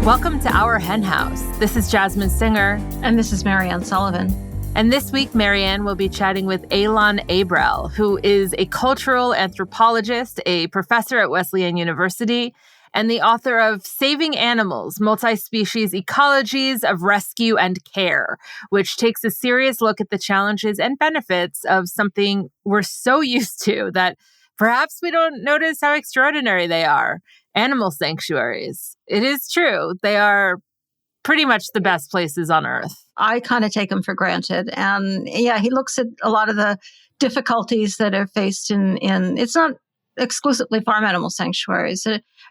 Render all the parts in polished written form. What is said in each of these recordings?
Welcome to Our Hen House. This is Jasmine Singer. And this is Marianne Sullivan. And this week, Marianne will be chatting with Elan Abrell, who is a cultural anthropologist, a professor at Wesleyan University, and the author of Saving Animals, Multispecies, Ecologies of Rescue and Care, which takes a serious look at the challenges and benefits of something we're so used to that perhaps we don't notice how extraordinary they are. Animal sanctuaries. It is true. They are pretty much the best places on earth. I kind of take them for granted. And yeah, he looks at a lot of the difficulties that are faced in it's not exclusively farm animal sanctuaries.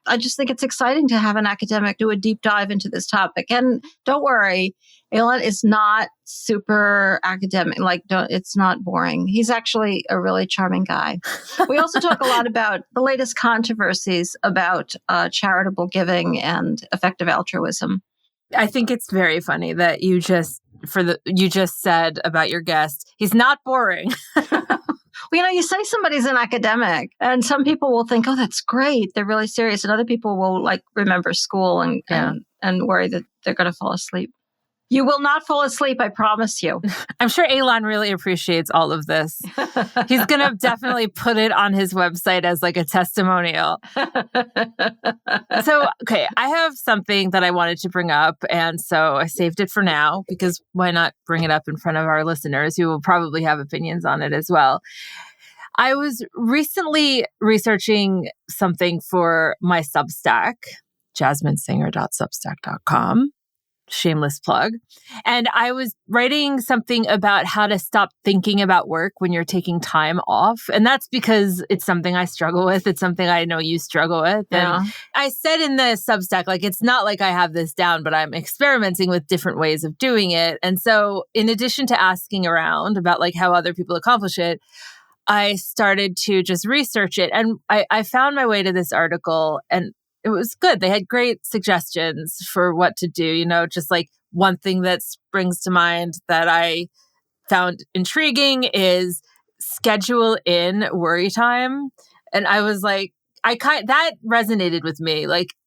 I just think it's exciting to have an academic do a deep dive into this topic. And don't worry, Elan is not super academic. It's not boring. He's actually a really charming guy. We also talk a lot about the latest controversies about charitable giving and effective altruism. I think it's very funny that you just said about your guest, he's not boring. Well, you say somebody's an academic, and some people will think, oh, that's great. They're really serious. And other people will remember school and worry that they're going to fall asleep. You will not fall asleep, I promise you. I'm sure Elan really appreciates all of this. He's going to definitely put it on his website as a testimonial. So, okay, I have something that I wanted to bring up. And so I saved it for now because why not bring it up in front of our listeners who will probably have opinions on it as well. I was recently researching something for my Substack, jasminesinger.substack.com. Shameless plug. And I was writing something about how to stop thinking about work when you're taking time off. And that's because it's something I struggle with. It's something I know you struggle with. Yeah. And I said in the Substack, it's not like I have this down, but I'm experimenting with different ways of doing it. And so in addition to asking around about how other people accomplish it, I started to just research it. And I found my way to this article, and it was good. They had great suggestions for what to do. Just one thing that springs to mind that I found intriguing is schedule in worry time. And I was that resonated with me.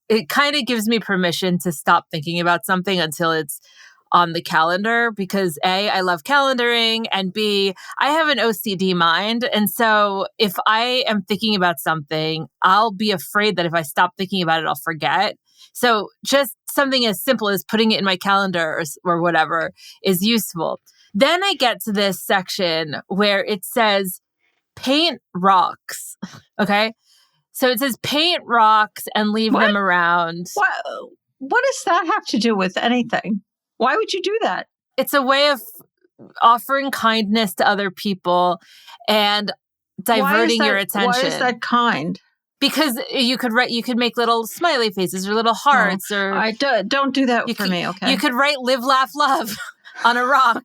It kind of gives me permission to stop thinking about something until it's on the calendar, because A, I love calendaring, and B, I have an OCD mind. And so if I am thinking about something, I'll be afraid that if I stop thinking about it, I'll forget. So just something as simple as putting it in my calendar or whatever is useful. Then I get to this section where it says paint rocks. Okay. So it says paint rocks and leave them around. What does that have to do with anything? Why would you do that? It's a way of offering kindness to other people and diverting your attention. Why is that kind? Because you could make little smiley faces or little hearts, or don't do that for me. Okay, you could write "Live, Laugh, Love" on a rock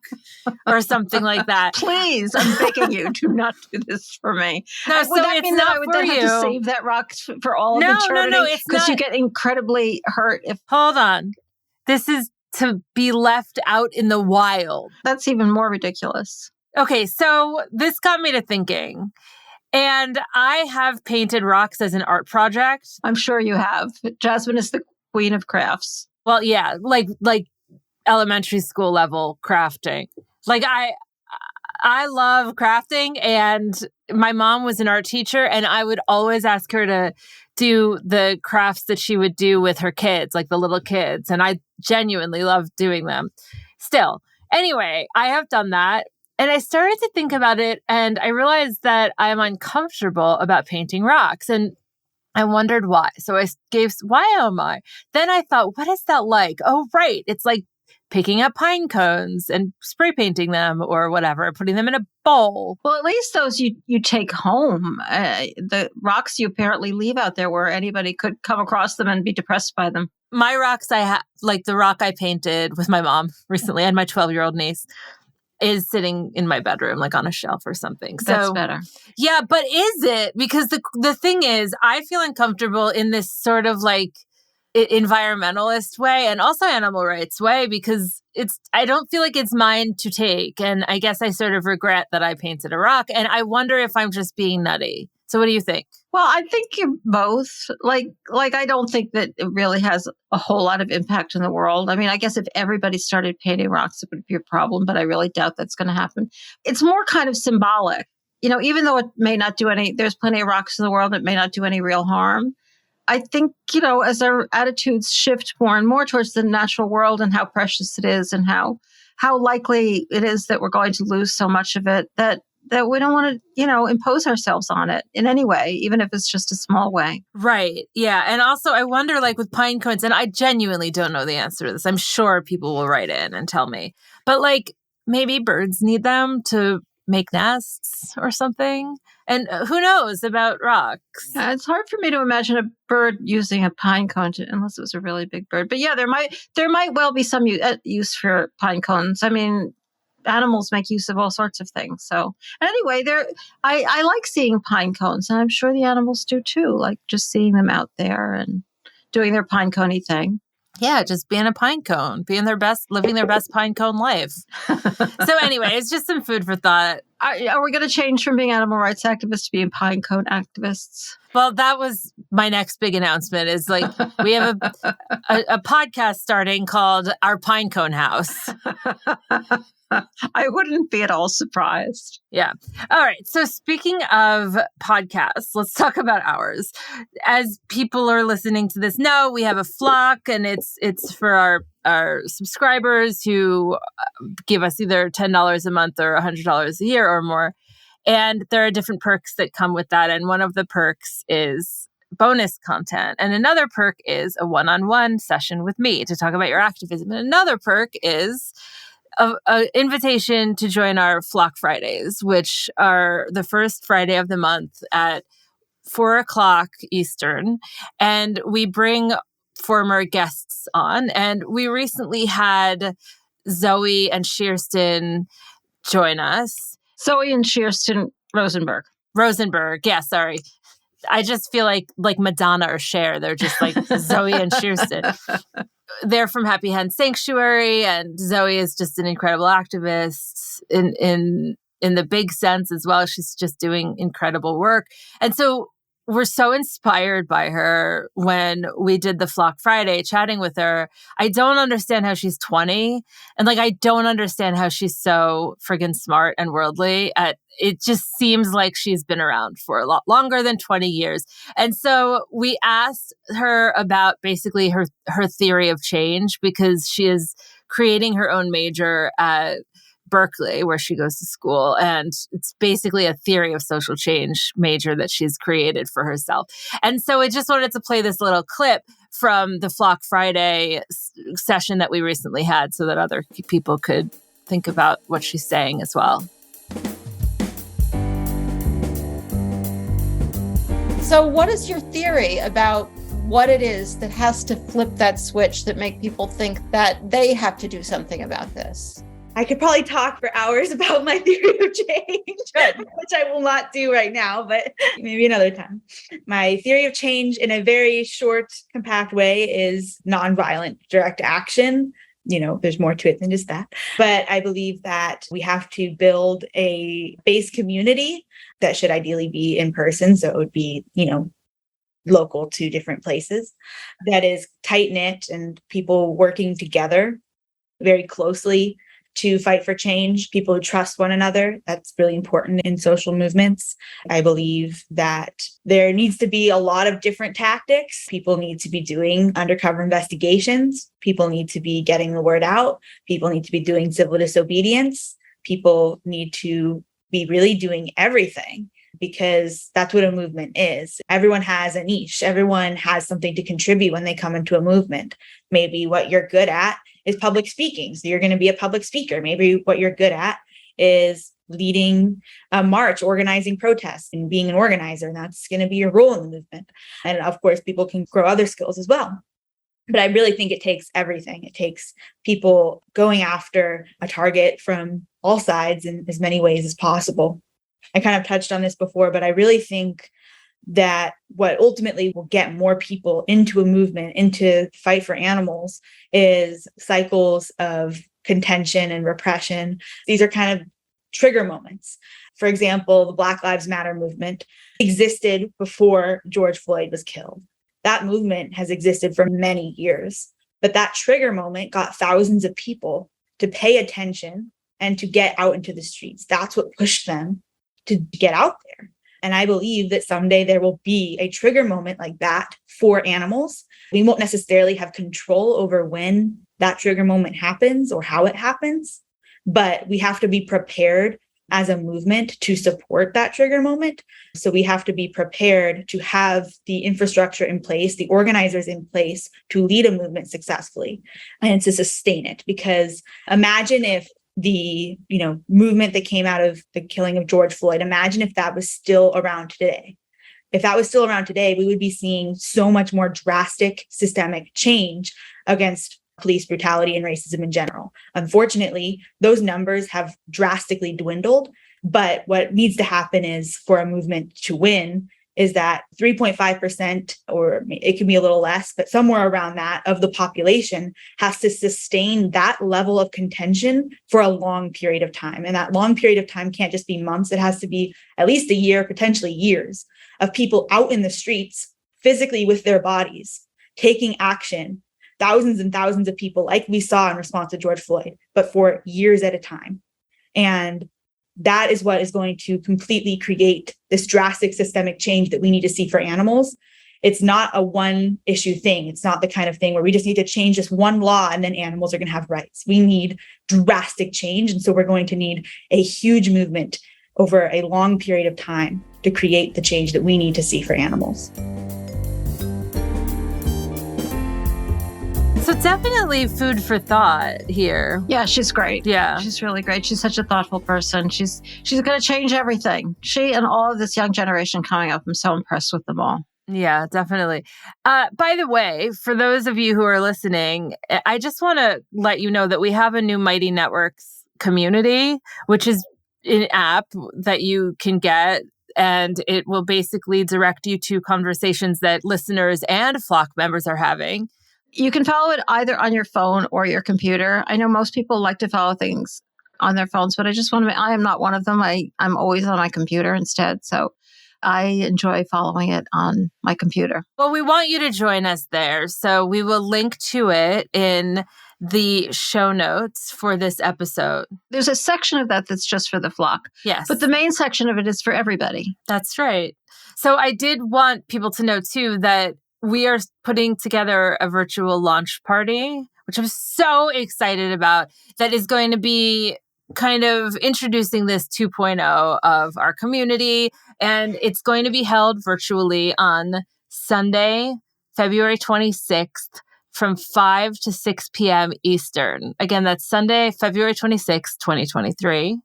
or something like that. Please, I'm begging you, do not do this for me. No, would that mean that I would then have to save that rock for all of eternity? No, it's because not. You get incredibly hurt if. Hold on, this is to be left out in the wild. That's even more ridiculous. Okay, so this got me to thinking. And I have painted rocks as an art project. I'm sure you have. Jasmine is the queen of crafts. Well, yeah, like elementary school level crafting. I love crafting, and my mom was an art teacher, and I would always ask her to do the crafts that she would do with her kids, like the little kids. And I genuinely love doing them still. Anyway, I have done that. And I started to think about it, and I realized that I'm uncomfortable about painting rocks. And I wondered why. So why am I? Then I thought, what is that like? Oh, right. It's like picking up pine cones and spray painting them or whatever, putting them in a bowl. Well, at least those you take home. The rocks you apparently leave out there where anybody could come across them and be depressed by them. My rocks I have, like the rock I painted with my mom recently and my 12-year-old niece, is sitting in my bedroom, like on a shelf or something. So, that's better. Yeah, but is it? Because the thing is, I feel uncomfortable in this sort of like environmentalist way and also animal rights way, because I don't feel like it's mine to take. And I guess I sort of regret that I painted a rock. And I wonder if I'm just being nutty. So what do you think? Well, I think you're both. Like I don't think that it really has a whole lot of impact in the world. I mean, I guess if everybody started painting rocks, it would be a problem, but I really doubt that's going to happen. It's more kind of symbolic. Even though it may not do there's plenty of rocks in the world, it may not do any real harm. I think, as our attitudes shift more and more towards the natural world and how precious it is and how likely it is that we're going to lose so much of it, that we don't want to, impose ourselves on it in any way, even if it's just a small way. Right. Yeah. And also I wonder, like with pine cones, and I genuinely don't know the answer to this. I'm sure people will write in and tell me, but like maybe birds need them to make nests or something. And who knows about rocks? Yeah, it's hard for me to imagine a bird using a pine cone unless it was a really big bird. But yeah, there might well be some use for pine cones. I mean, animals make use of all sorts of things. So anyway, I like seeing pine cones, and I'm sure the animals do too. Like just seeing them out there and doing their pine coney thing. Yeah, just being a pine cone, living their best pine cone life. So anyway, it's just some food for thought. Are we going to change from being animal rights activists to being pine cone activists? Well, that was my next big announcement is like we have a podcast starting called Our Pine Cone House. I wouldn't be at all surprised. Yeah. All right. So speaking of podcasts, let's talk about ours. As people are listening to this know, we have a flock, and it's for our subscribers who give us either $10 a month or $100 a year or more. And there are different perks that come with that. And one of the perks is bonus content. And another perk is a one-on-one session with me to talk about your activism. And another perk is an invitation to join our Flock Fridays, which are the first Friday of the month at 4:00 Eastern. And we bring former guests on. And we recently had Zoe and Shearston join us. Zoe and Shearston Rosenberg. Yeah, sorry. I just feel like Madonna or Cher. They're just like Zoe and Shearston. They're from Happy Hen Sanctuary, and Zoe is just an incredible activist in the big sense as well. She's just doing incredible work. And so we're so inspired by her when we did the Flock Friday chatting with her. I don't understand how she's 20. And I don't understand how she's so friggin' smart and worldly. It just seems like she's been around for a lot longer than 20 years. And so we asked her about basically her theory of change, because she is creating her own major at Berkeley, where she goes to school. And it's basically a theory of social change major that she's created for herself. And so I just wanted to play this little clip from the Flock Friday session that we recently had so that other people could think about what she's saying as well. So what is your theory about what it is that has to flip that switch that make people think that they have to do something about this? I could probably talk for hours about my theory of change, which I will not do right now, but maybe another time. My theory of change in a very short, compact way is nonviolent direct action. There's more to it than just that. But I believe that we have to build a base community that should ideally be in person. So it would be, local to different places, that is tight-knit and people working together very closely to fight for change, people who trust one another. That's really important in social movements. I believe that there needs to be a lot of different tactics. People need to be doing undercover investigations. People need to be getting the word out. People need to be doing civil disobedience. People need to be really doing everything, because that's what a movement is. Everyone has a niche. Everyone has something to contribute when they come into a movement. Maybe what you're good at is public speaking. So you're going to be a public speaker. Maybe what you're good at is leading a march, organizing protests, and being an organizer. And that's going to be your role in the movement. And of course, people can grow other skills as well. But I really think it takes everything. It takes people going after a target from all sides in as many ways as possible. I kind of touched on this before, but I really think that what ultimately will get more people into a movement, into fight for animals, is cycles of contention and repression. These are kind of trigger moments. For example, the Black Lives Matter movement existed before George Floyd was killed. That movement has existed for many years, but that trigger moment got thousands of people to pay attention and to get out into the streets. That's what pushed them to get out there. And I believe that someday there will be a trigger moment like that for animals. We won't necessarily have control over when that trigger moment happens or how it happens, but we have to be prepared as a movement to support that trigger moment. So we have to be prepared to have the infrastructure in place, the organizers in place to lead a movement successfully and to sustain it. Because imagine if the movement that came out of the killing of George Floyd, imagine if that was still around today. If that was still around today, we would be seeing so much more drastic systemic change against police brutality and racism in general. Unfortunately, those numbers have drastically dwindled. But what needs to happen is for a movement to win is that 3.5%, or it can be a little less, but somewhere around that of the population has to sustain that level of contention for a long period of time. And that long period of time can't just be months. It has to be at least a year, potentially years of people out in the streets physically with their bodies, taking action, thousands and thousands of people like we saw in response to George Floyd, but for years at a time. And that is what is going to completely create this drastic systemic change that we need to see for animals. It's not a one issue thing. It's not the kind of thing where we just need to change just one law and then animals are going to have rights. We need drastic change. And so we're going to need a huge movement over a long period of time to create the change that we need to see for animals. So definitely food for thought here. Yeah, she's great. Yeah. She's really great. She's such a thoughtful person. She's going to change everything. She and all of this young generation coming up, I'm so impressed with them all. Yeah, definitely. By the way, for those of you who are listening, I just want to let you know that we have a new Mighty Networks community, which is an app that you can get. And it will basically direct you to conversations that listeners and Flock members are having. You can follow it either on your phone or your computer. I know most people like to follow things on their phones, but I just want to I am not one of them. I'm always on my computer instead. So I enjoy following it on my computer. Well, we want you to join us there. So we will link to it in the show notes for this episode. There's a section of that that's just for the flock. Yes. But the main section of it is for everybody. That's right. So I did want people to know, too, that we are putting together a virtual launch party, which I'm so excited about, that is going to be kind of introducing this 2.0 of our community. And it's going to be held virtually on Sunday, February 26th from 5 to 6 p.m. Eastern. Again, that's Sunday, February 26th, 2023.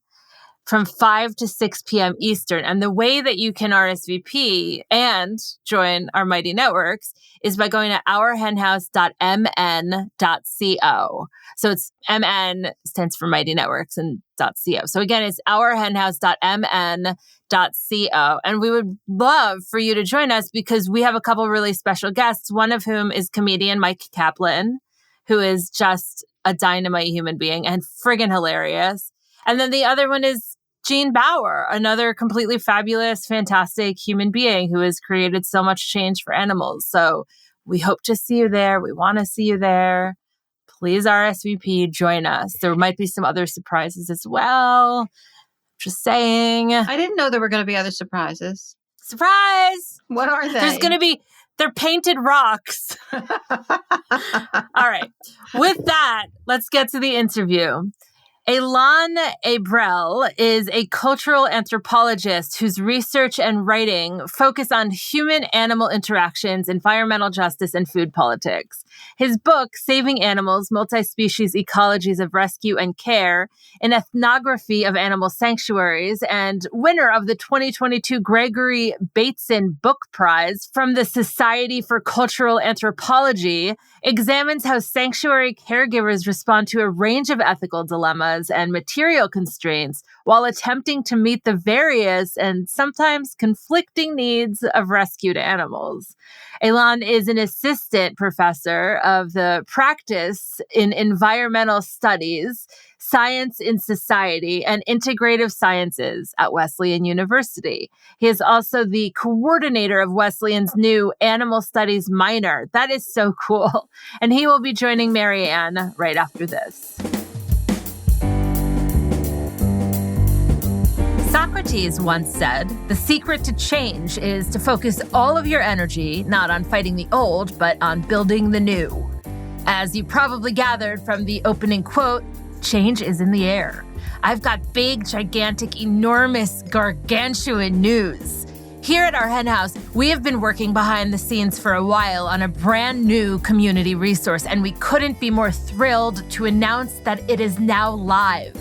From 5 to 6 p.m. Eastern. And the way that you can RSVP and join our Mighty Networks is by going to ourhenhouse.mn.co. So it's MN stands for Mighty Networks and .co. So again, it's ourhenhouse.mn.co. And we would love for you to join us because we have a couple really special guests, one of whom is comedian Mike Kaplan, who is just a dynamite human being and friggin' hilarious. And then the other one is Jean Bauer, another completely fabulous, fantastic human being who has created so much change for animals. So we hope to see you there. We want to see you there. Please RSVP, join us. There might be some other surprises as well. Just saying. I didn't know there were going to be other surprises. Surprise! What are they? There's going to be, they're painted rocks. All right. With that, let's get to the interview. Elan Abrell is a cultural anthropologist whose research and writing focus on human-animal interactions, environmental justice, and food politics. His book, Saving Animals, Multispecies, Ecologies of Rescue and Care, an ethnography of animal sanctuaries, and winner of the 2022 Gregory Bateson Book Prize from the Society for Cultural Anthropology, examines how sanctuary caregivers respond to a range of ethical dilemmas areas and material constraints while attempting to meet the various and sometimes conflicting needs of rescued animals. Elan is an assistant professor of the practice in environmental studies, science in society, and integrative sciences at Wesleyan University. He is also the coordinator of Wesleyan's new animal studies minor. That is so cool. And he will be joining Marianne right after this. Socrates once said, "The secret to change is to focus all of your energy not on fighting the old, but on building the new." As you probably gathered from the opening quote, change is in the air. I've got big, gigantic, enormous, gargantuan news. Here at our hen house, we have been working behind the scenes for a while on a brand new community resource, and we couldn't be more thrilled to announce that it is now live.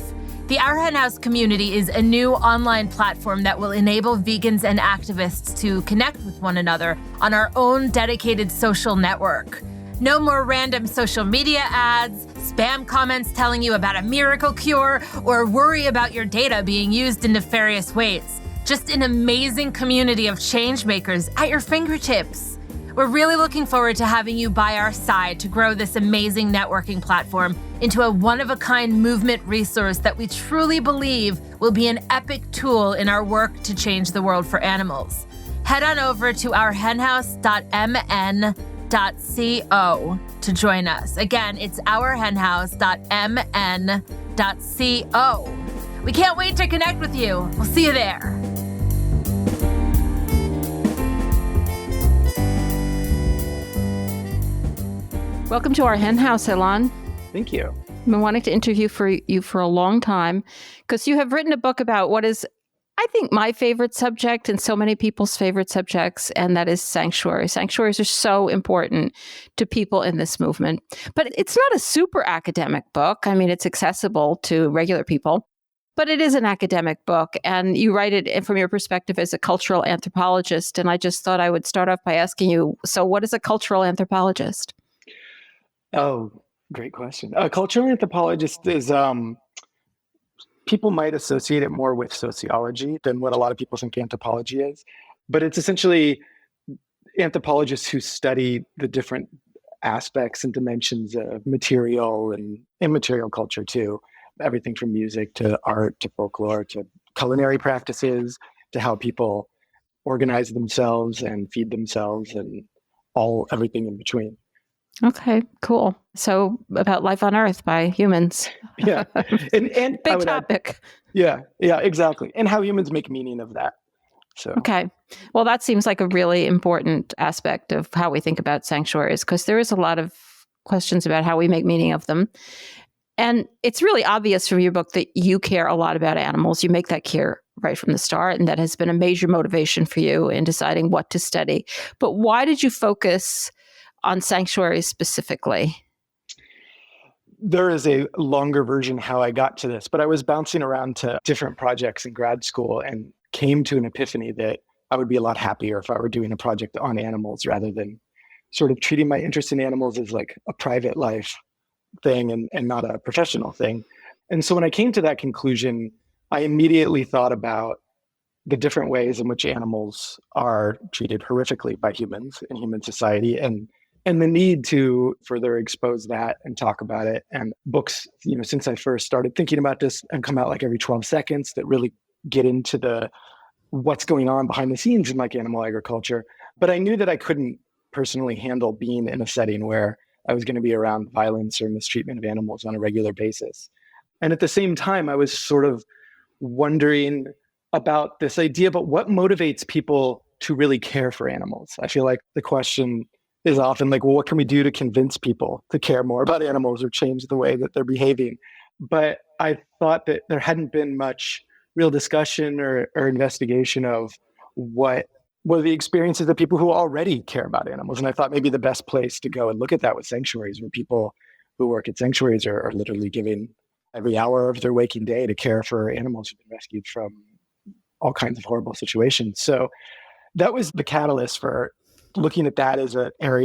The Our Hen House community is a new online platform that will enable vegans and activists to connect with one another on our own dedicated social network. No more random social media ads, spam comments telling you about a miracle cure, or worry about your data being used in nefarious ways. Just an amazing community of change makers at your fingertips. We're really looking forward to having you by our side to grow this amazing networking platform into a one-of-a-kind movement resource that we truly believe will be an epic tool in our work to change the world for animals. Head on over to ourhenhouse.mn.co to join us. Again, it's ourhenhouse.mn.co. We can't wait to connect with you. We'll see you there. Welcome to our hen house, Elan. Thank you. I've been wanting to interview you for a long time because you have written a book about what is, I think, my favorite subject and so many people's favorite subjects, and that is sanctuaries. Sanctuaries are so important to people in this movement. But it's not a super academic book. I mean, it's accessible to regular people, but it is an academic book. And you write it from your perspective as a cultural anthropologist. And I just thought I would start off by asking you, so what is a cultural anthropologist? Oh, great question. A cultural anthropologist is, people might associate it more with sociology than what a lot of people think anthropology is. But it's essentially anthropologists who study the different aspects and dimensions of material and immaterial culture too. Everything from music to art to folklore to culinary practices to how people organize themselves and feed themselves and everything in between. Okay, cool. So about life on Earth by humans. Yeah. And big topic. Yeah, exactly. And how humans make meaning of that. So okay. Well, that seems like a really important aspect of how we think about sanctuaries, because there is a lot of questions about how we make meaning of them. And it's really obvious from your book that you care a lot about animals. You make that clear right from the start, and that has been a major motivation for you in deciding what to study. But why did you focus on sanctuaries specifically? There is a longer version how I got to this, but I was bouncing around to different projects in grad school and came to an epiphany that I would be a lot happier if I were doing a project on animals rather than sort of treating my interest in animals as like a private life thing and not a professional thing. And so when I came to that conclusion, I immediately thought about the different ways in which animals are treated horrifically by humans in human society and the need to further expose that and talk about it. And books, since I first started thinking about this and come out like every 12 seconds that really get into what's going on behind the scenes in like animal agriculture. But I knew that I couldn't personally handle being in a setting where I was going to be around violence or mistreatment of animals on a regular basis. And at the same time, I was sort of wondering about this idea about what motivates people to really care for animals. I feel like the question is often like, well, what can we do to convince people to care more about animals or change the way that they're behaving? But I thought that there hadn't been much real discussion or investigation of what were the experiences of people who already care about animals. And I thought maybe the best place to go and look at that was sanctuaries, where people who work at sanctuaries are literally giving every hour of their waking day to care for animals who've been rescued from all kinds of horrible situations. So that was the catalyst for looking at that as an area